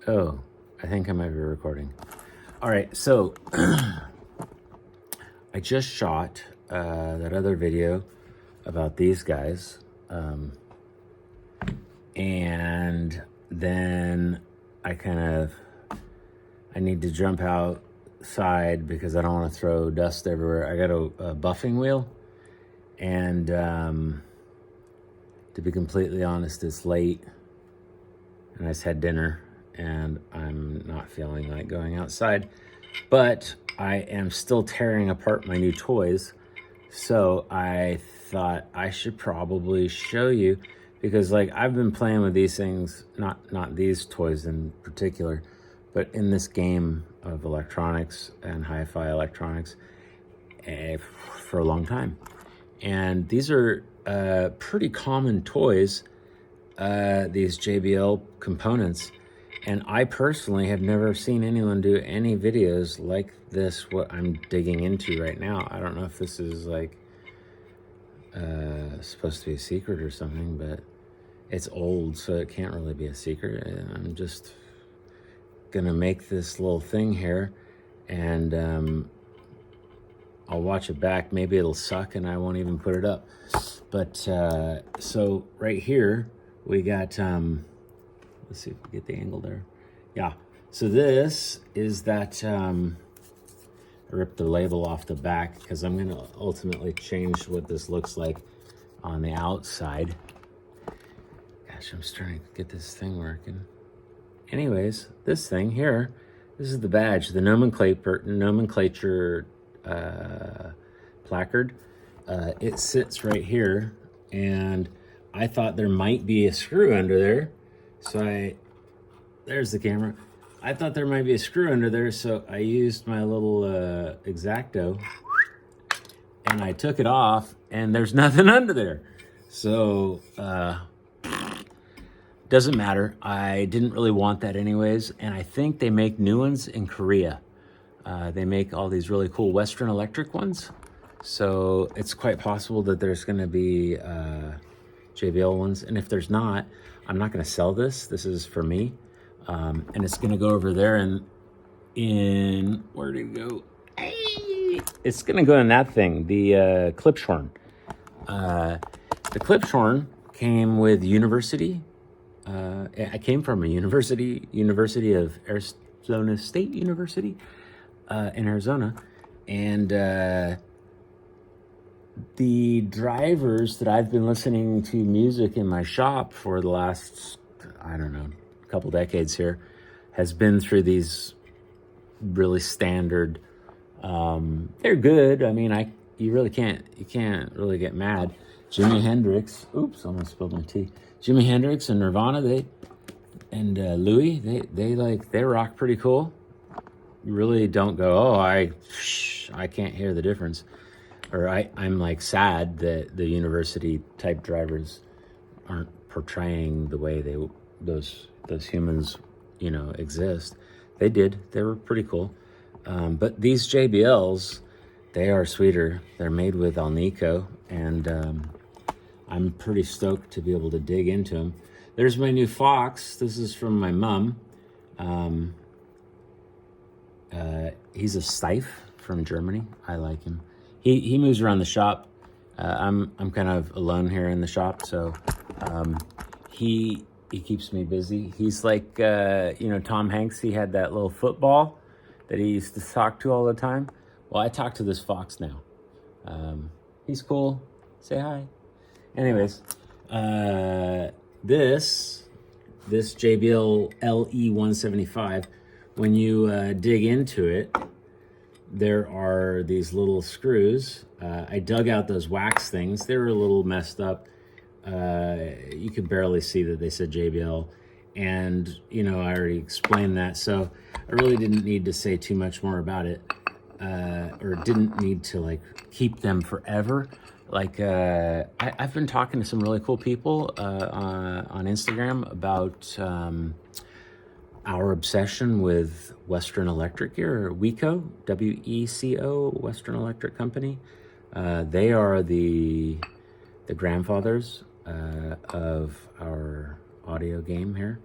Oh, I think I might be recording. All right, so I just shot that other video about these guys. And then I need to jump outside because I don't want to throw dust everywhere. I got a buffing wheel, and to be completely honest, it's late, and I just had dinner, and I'm not feeling like going outside, but I am still tearing apart my new toys, so I thought I should probably show you, because like I've been playing with these things, not these toys in particular, but in this game of electronics and hi-fi electronics for a long time. And these are pretty common toys, these JBL components. And I personally have never seen anyone do any videos like this, what I'm digging into right now. I don't know if this is like supposed to be a secret or something, but it's old, so it can't really be a secret. I'm just gonna make this little thing here, and I'll watch it back. Maybe it'll suck and I won't even put it up. But so right here we got, let's see if we get the angle there. Yeah, so this is that, I ripped the label off the back because I'm gonna ultimately change what this looks like on the outside. Gosh, I'm starting to get this thing working. Anyways, this thing here, this is the badge, the nomenclature placard. It sits right here, and I thought there might be a screw under there, so there's the camera. I thought there might be a screw under there, so I used my little X-Acto, and I took it off, and there's nothing under there. So doesn't matter. I didn't really want that anyways, and I think they make new ones in Korea. They make all these really cool Western Electric ones, so it's quite possible that there's going to be JBL ones, and if there's not, I'm not going to sell this. This is for me, and it's going to go over there, and where did it go? Hey! It's going to go in that thing, the Klipsch horn. The Klipsch horn came with University. I came from a University of Arizona State University in Arizona, and the drivers that I've been listening to music in my shop for the last, I don't know, couple decades here, has been through these really standard. They're good. I mean, you can't really get mad. Jimi Hendrix, oops, almost spilled my tea. Jimi Hendrix and Nirvana, Louis, they rock pretty cool. You really don't go, oh, I can't hear the difference. Or I'm like sad that the university type drivers aren't portraying the way those humans, exist. They did. They were pretty cool. But these JBLs, they are sweeter. They're made with Alnico, and I'm pretty stoked to be able to dig into them. There's my new Fox. This is from my mom. He's a Steiff from Germany. I like him. He moves around the shop. I'm kind of alone here in the shop, so he keeps me busy. He's like Tom Hanks. He had that little football that he used to talk to all the time. Well, I talk to this Fox now. He's cool. Say hi. Anyways, this JBL LE175, when you dig into it, there are these little screws. I dug out those wax things. They were a little messed up. You could barely see that they said JBL. And, I already explained that. So I really didn't need to say too much more about it. Or didn't need to like keep them forever. Like, I've been talking to some really cool people on Instagram about our obsession with Western Electric here, WECO, W-E-C-O, Western Electric Company. They are the grandfathers of our audio game here.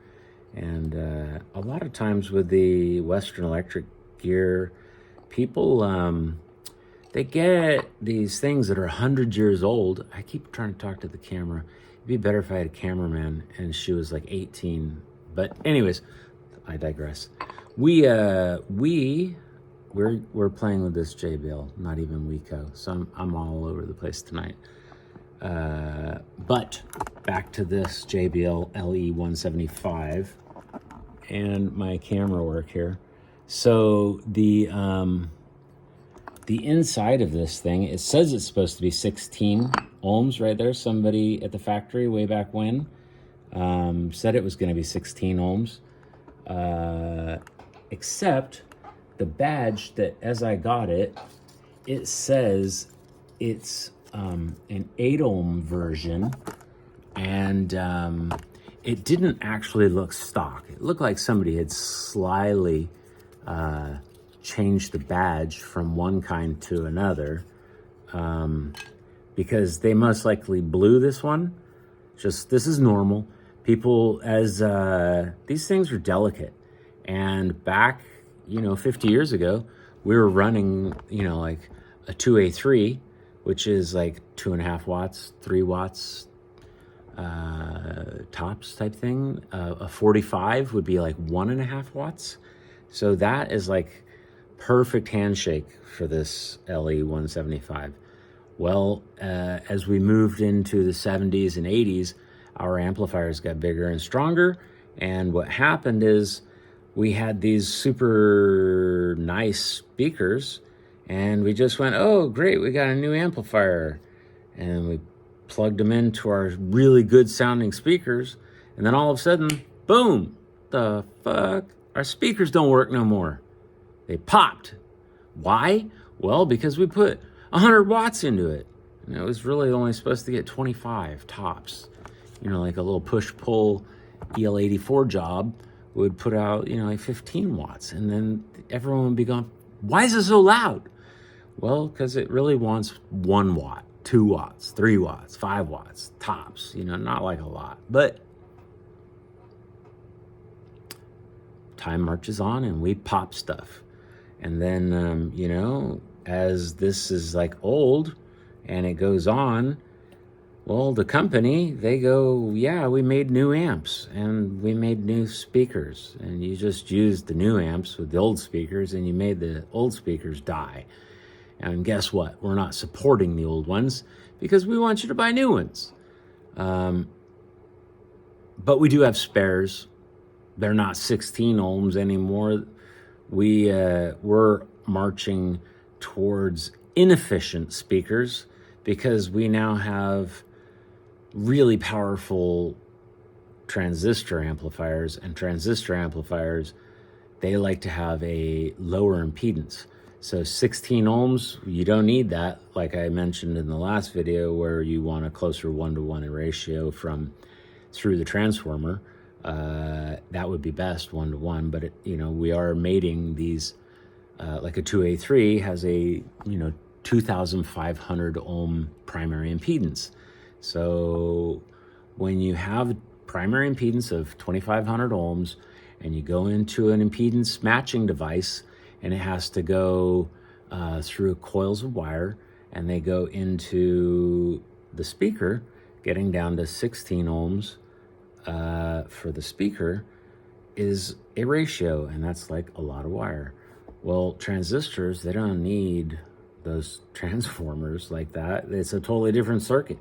And a lot of times with the Western Electric gear, people, they get these things that are 100 years old. I keep trying to talk to the camera. It'd be better if I had a cameraman and she was like 18. But anyways, I digress. We're playing with this JBL, not even Weco. So I'm all over the place tonight. But back to this JBL LE175 and my camera work here. So the inside of this thing, it says it's supposed to be 16 ohms right there. Somebody at the factory way back when said it was going to be 16 ohms. Except the badge that as I got it, it says it's an 8 ohm version, and it didn't actually look stock. It looked like somebody had slyly changed the badge from one kind to another, because they most likely blew this one. This is normal. People, as these things are delicate, and back 50 years ago, we were running like a 2A3, which is like 2.5 watts, 3 watts tops type thing. A 45 would be like 1.5 watts. So that is like perfect handshake for this LE175. Well, as we moved into the 70s and 80s, our amplifiers got bigger and stronger. And what happened is we had these super nice speakers, and we just went, oh, great, we got a new amplifier. And we plugged them into our really good sounding speakers. And then all of a sudden, boom, the fuck? Our speakers don't work no more. They popped. Why? Well, because we put 100 watts into it. And it was really only supposed to get 25 tops. Like a little push-pull EL84 job would put out, like 15 watts. And then everyone would be going, why is it so loud? Well, because it really wants 1 watt, 2 watts, 3 watts, 5 watts, tops, not like a lot. But time marches on and we pop stuff. And then, as this is like old and it goes on, well, the company, they go, yeah, we made new amps and we made new speakers, and you just used the new amps with the old speakers and you made the old speakers die. And guess what? We're not supporting the old ones because we want you to buy new ones. But we do have spares. They're not 16 ohms anymore. We're marching towards inefficient speakers because we now have really powerful transistor amplifiers, and transistor amplifiers, they like to have a lower impedance. So 16 ohms, you don't need that, like I mentioned in the last video, where you want a closer 1-to-1 ratio through the transformer. That would be best 1-to-1, but we are mating these, like a 2A3 has a 2,500 ohm primary impedance. So when you have primary impedance of 2,500 ohms and you go into an impedance matching device, and it has to go through coils of wire, and they go into the speaker, getting down to 16 ohms for the speaker is a ratio, and that's like a lot of wire. Well, transistors, they don't need those transformers like that. It's a totally different circuit.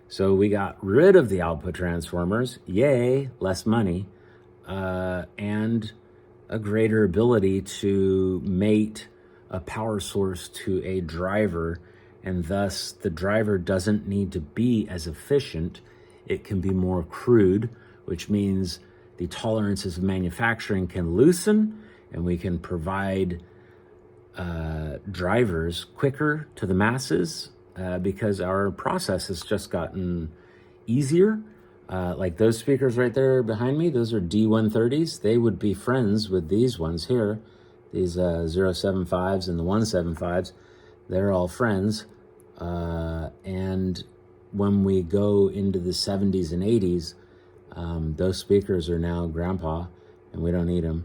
So we got rid of the output transformers, yay, less money, and a greater ability to mate a power source to a driver, and thus the driver doesn't need to be as efficient. It can be more crude, which means the tolerances of manufacturing can loosen, and we can provide drivers quicker to the masses because our process has just gotten easier. Like those speakers right there behind me, those are D130s. They would be friends with these ones here, these 075s and the 175s. They're all friends. And when we go into the 70s and 80s, Those speakers are now grandpa, and we don't need them.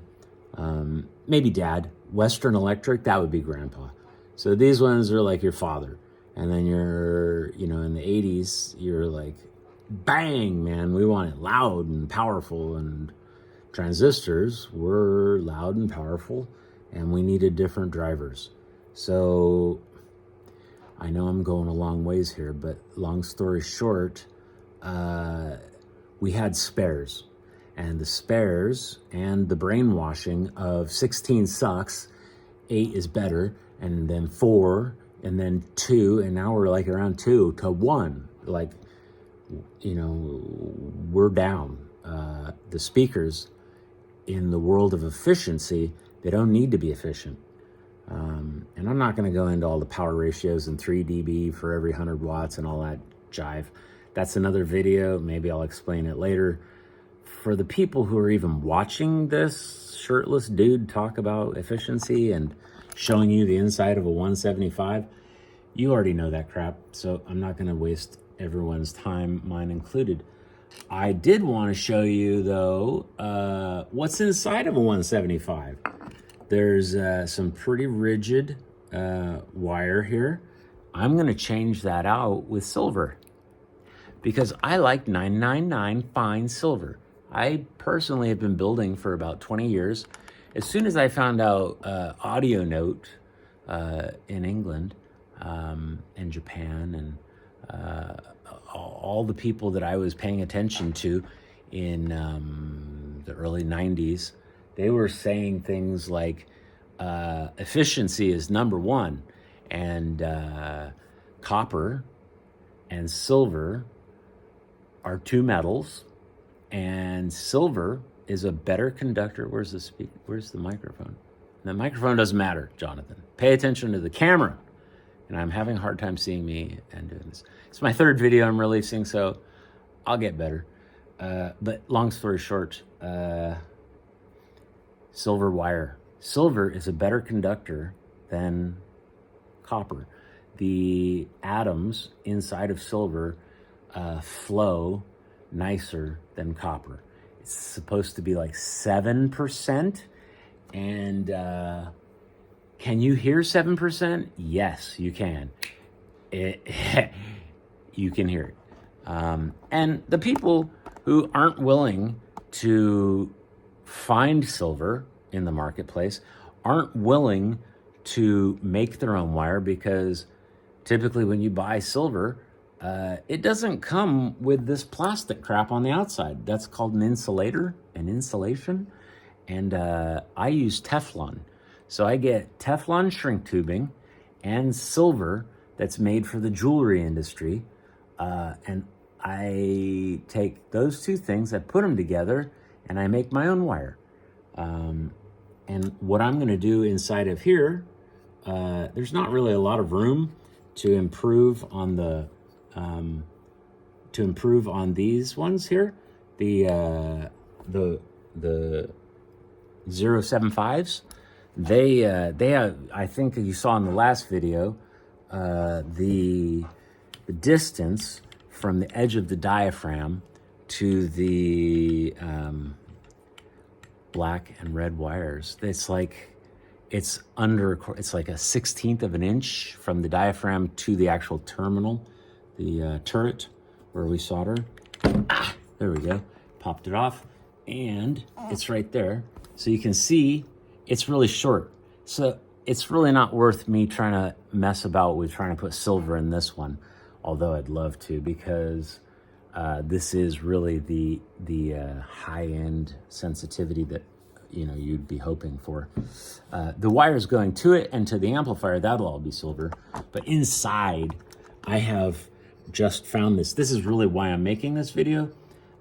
Maybe dad. Western Electric, that would be grandpa. So these ones are like your father. And then you're, you know, in the 80s, you're like, bang, man, we want it loud and powerful. And transistors were loud and powerful, and we needed different drivers. So I know I'm going a long ways here, but long story short, we had spares. And the spares and the brainwashing of 16 sucks, 8 is better, and then 4, and then 2, and now we're like around 2 to 1. Like, you know, we're down. The speakers in the world of efficiency, they don't need to be efficient. And I'm not going to go into all the power ratios and 3 dB for every 100 watts and all that jive. That's another video. Maybe I'll explain it later. For the people who are even watching this shirtless dude talk about efficiency and showing you the inside of a 175, you already know that crap, so I'm not going to waste everyone's time, mine included. I did want to show you, though, what's inside of a 175. There's some pretty rigid wire here. I'm going to change that out with silver because I like 999 fine silver. I personally have been building for about 20 years. As soon as I found out Audio Note in England and Japan and all the people that I was paying attention to in the early 90s, they were saying things like efficiency is #1, and copper and silver are 2 metals, and silver is a better conductor. Where's the microphone? The microphone doesn't matter, Jonathan. Pay attention to the camera. And I'm having a hard time seeing me and doing this. It's my 3rd video I'm releasing, so I'll get better. But long story short, silver wire. Silver is a better conductor than copper. The atoms inside of silver flow nicer than copper. It's supposed to be like 7%. And can you hear 7%? Yes, you can. You can hear it. And the people who aren't willing to find silver in the marketplace aren't willing to make their own wire, because typically when you buy silver, it doesn't come with this plastic crap on the outside. That's called an insulator, an insulation. And I use Teflon. So I get Teflon shrink tubing and silver that's made for the jewelry industry. And I take those 2 things, I put them together, and I make my own wire. And what I'm going to do inside of here, there's not really a lot of room to improve on the these ones here, the 075s. They have, I think you saw in the last video, the distance from the edge of the diaphragm to the black and red wires. It's like it's like a 1/16 of an inch from the diaphragm to the actual terminal, the turret where we solder. There we go. Popped it off, and it's right there. So you can see it's really short. So it's really not worth me trying to mess about with trying to put silver in this one, although I'd love to, because this is really the high-end sensitivity that you'd be hoping for. The wires going to it and to the amplifier, that'll all be silver. But inside, I have just found this. This is really why I'm making this video.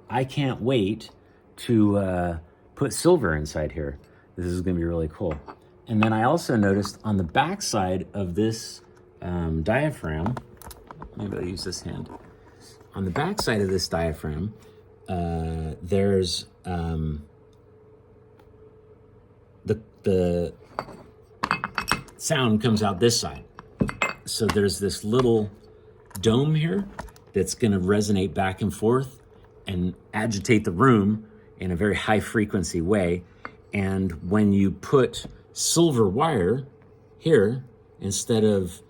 I can't wait to put silver inside here. This is gonna be really cool. And then I also noticed on the back side of this diaphragm, maybe I'll use this hand. On the back side of this diaphragm, there's the sound comes out this side. So there's this little dome here that's gonna resonate back and forth and agitate the room in a very high frequency way. And when you put silver wire here instead of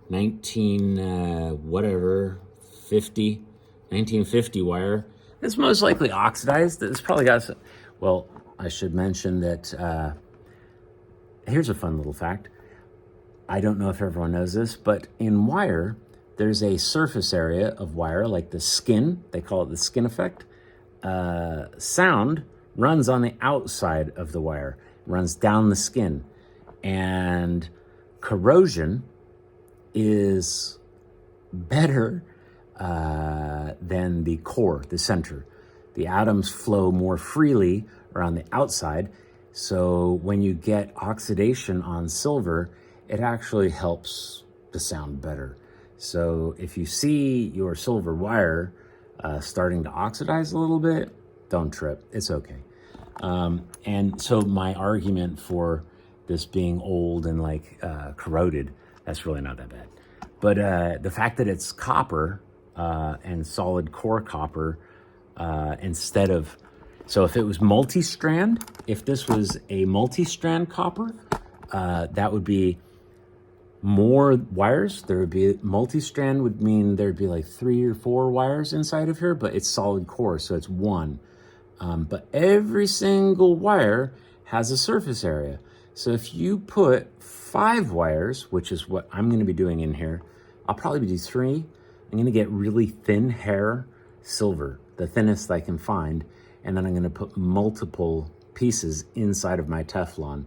1950 wire, it's most likely oxidized. It's probably got some, well, I should mention that, here's a fun little fact. I don't know if everyone knows this, but in wire, there's a surface area of wire, like the skin, they call it the skin effect. Sound runs on the outside of the wire, runs down the skin. And corrosion is better than the core, the center. The atoms flow more freely around the outside. So when you get oxidation on silver, it actually helps the sound better. So if you see your silver wire starting to oxidize a little bit, don't trip, it's okay. And so my argument for this being old and like corroded, that's really not that bad. But the fact that it's copper and solid core copper instead of, so if it was multi-strand, if this was a multi-strand copper, that would be more wires. There would be, multi-strand would mean there'd be like 3 or 4 wires inside of here, but it's solid core, so it's one. But every single wire has a surface area. So if you put 5 wires, which is what I'm gonna be doing in here, I'll probably do 3. I'm gonna get really thin hair silver, the thinnest I can find, and then I'm gonna put multiple pieces inside of my Teflon.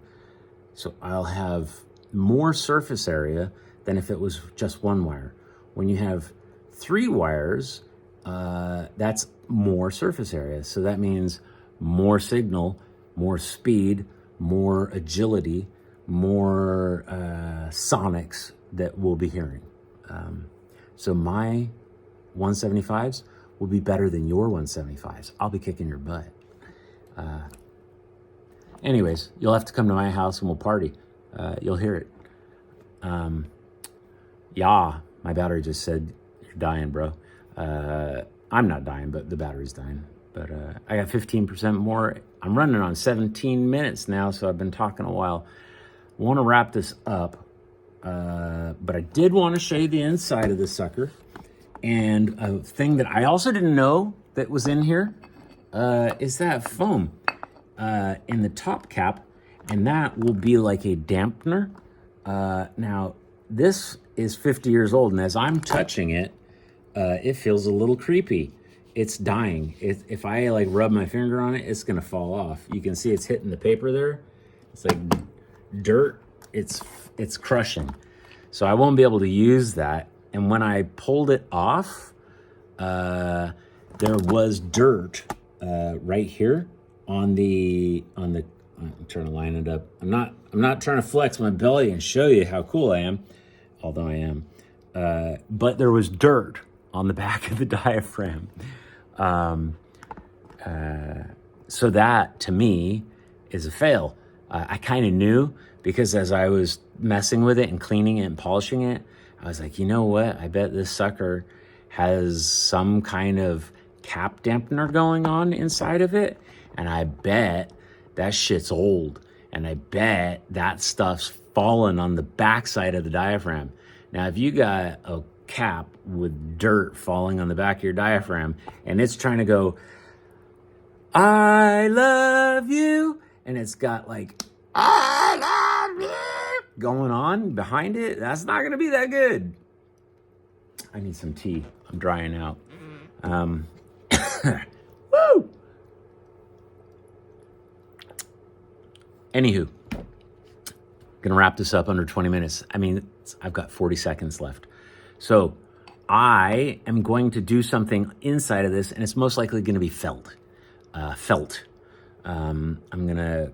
So I'll have more surface area than if it was just 1 wire. When you have 3 wires, that's more surface area. So that means more signal, more speed, more agility, more sonics that we'll be hearing. So my 175s will be better than your 175s. I'll be kicking your butt. Anyways, you'll have to come to my house and we'll party. You'll hear it. Yeah, my battery just said, you're dying, bro. I'm not dying, but the battery's dying. But I got 15% more. I'm running on 17 minutes now, so I've been talking a while. Want to wrap this up, but I did want to show you the inside of this sucker. And a thing that I also didn't know that was in here is that foam in the top cap, and that will be like a dampener. Now, this is 50 years old, and as I'm touching it, it feels a little creepy. It's dying. If I like rub my finger on it, it's gonna fall off. You can see it's hitting the paper there. It's like dirt. It's crushing. So I won't be able to use that. And when I pulled it off, there was dirt right here on the. I'm trying to line it up. I'm not trying to flex my belly and show you how cool I am, although I am. But there was dirt on the back of the diaphragm. So that, to me, is a fail. I kind of knew, because as I was messing with it and cleaning it and polishing it, I was like, you know what? I bet this sucker has some kind of cap dampener going on inside of it. And I bet that shit's old. And I bet that stuff's fallen on the backside of the diaphragm. Now, if you got a cap with dirt falling on the back of your diaphragm and it's trying to go, I love you, and it's got like, I love you going on behind it, that's not gonna be that good. I need some tea. I'm drying out. Woo! Anywho, gonna wrap this up under 20 minutes. I mean, I've got 40 seconds left. So I am going to do something inside of this, and it's most likely gonna be felt. I'm gonna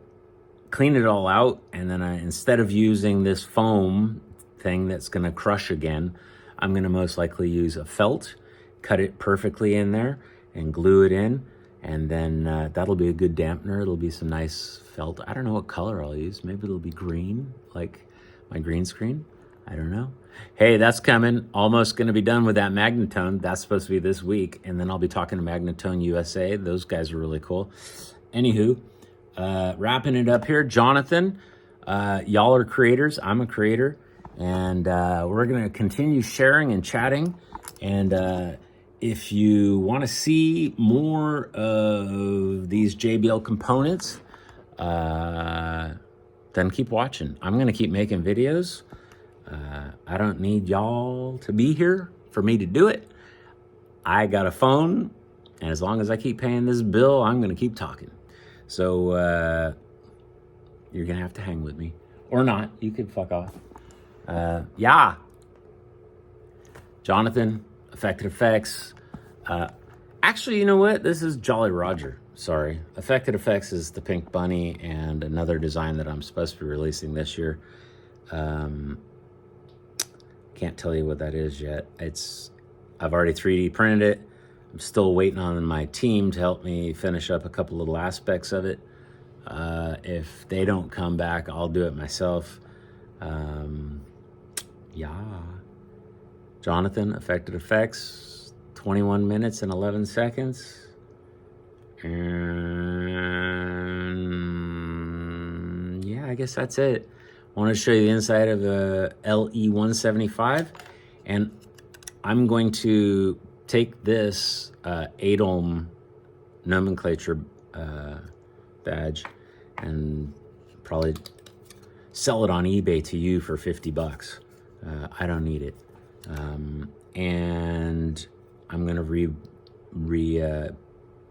clean it all out, and then instead of using this foam thing that's gonna crush again, I'm gonna most likely use a felt, cut it perfectly in there, and glue it in, and then that'll be a good dampener. It'll be some nice felt. I don't know what color I'll use. Maybe it'll be green, like my green screen. I don't know. Hey, that's coming. Almost going to be done with that Magnetone. That's supposed to be this week. And then I'll be talking to Magnetone USA. Those guys are really cool. Anywho, wrapping it up here. Jonathan, y'all are creators. I'm a creator. And we're going to continue sharing and chatting. And if you want to see more of these JBL components, then keep watching. I'm going to keep making videos. I don't need y'all to be here for me to do it. I got a phone, and as long as I keep paying this bill, I'm going to keep talking. So you're going to have to hang with me. Or not. You could fuck off. Yeah. Jonathan, Affected Effects. Actually, you know what? This is Jolly Roger. Sorry. Affected Effects is the Pink Bunny and another design that I'm supposed to be releasing this year. Can't tell you what that is yet. I've already 3D printed it. I'm still waiting on my team to help me finish up a couple little aspects of it. If they don't come back, I'll do it myself. Yeah. Jonathan, Affected Effects, 21 minutes and 11 seconds. And yeah, I guess that's it. I want to show you the inside of the LE175, and I'm going to take this 8 ohm nomenclature badge and probably sell it on eBay to you for 50 bucks. I don't need it. And I'm going to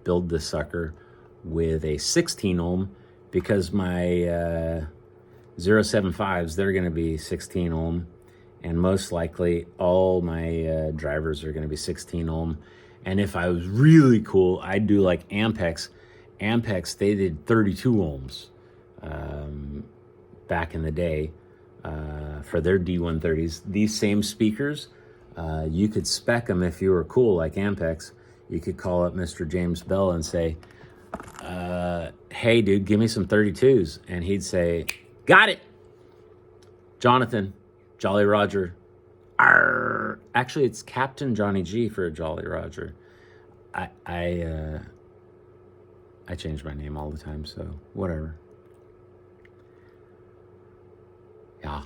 build this sucker with a 16 ohm because my 075s, they're going to be 16 ohm, and most likely all my drivers are going to be 16 ohm. And if I was really cool, I'd do like Ampex. Ampex, they did 32 ohms back in the day for their D130s. These same speakers, you could spec them if you were cool like Ampex. You could call up Mr. James Bell and say, hey, dude, give me some 32s. And he'd say, got it. Jonathan, Jolly Roger. Arr. Actually, it's Captain Johnny G for a Jolly Roger. I change my name all the time, so whatever. Yeah.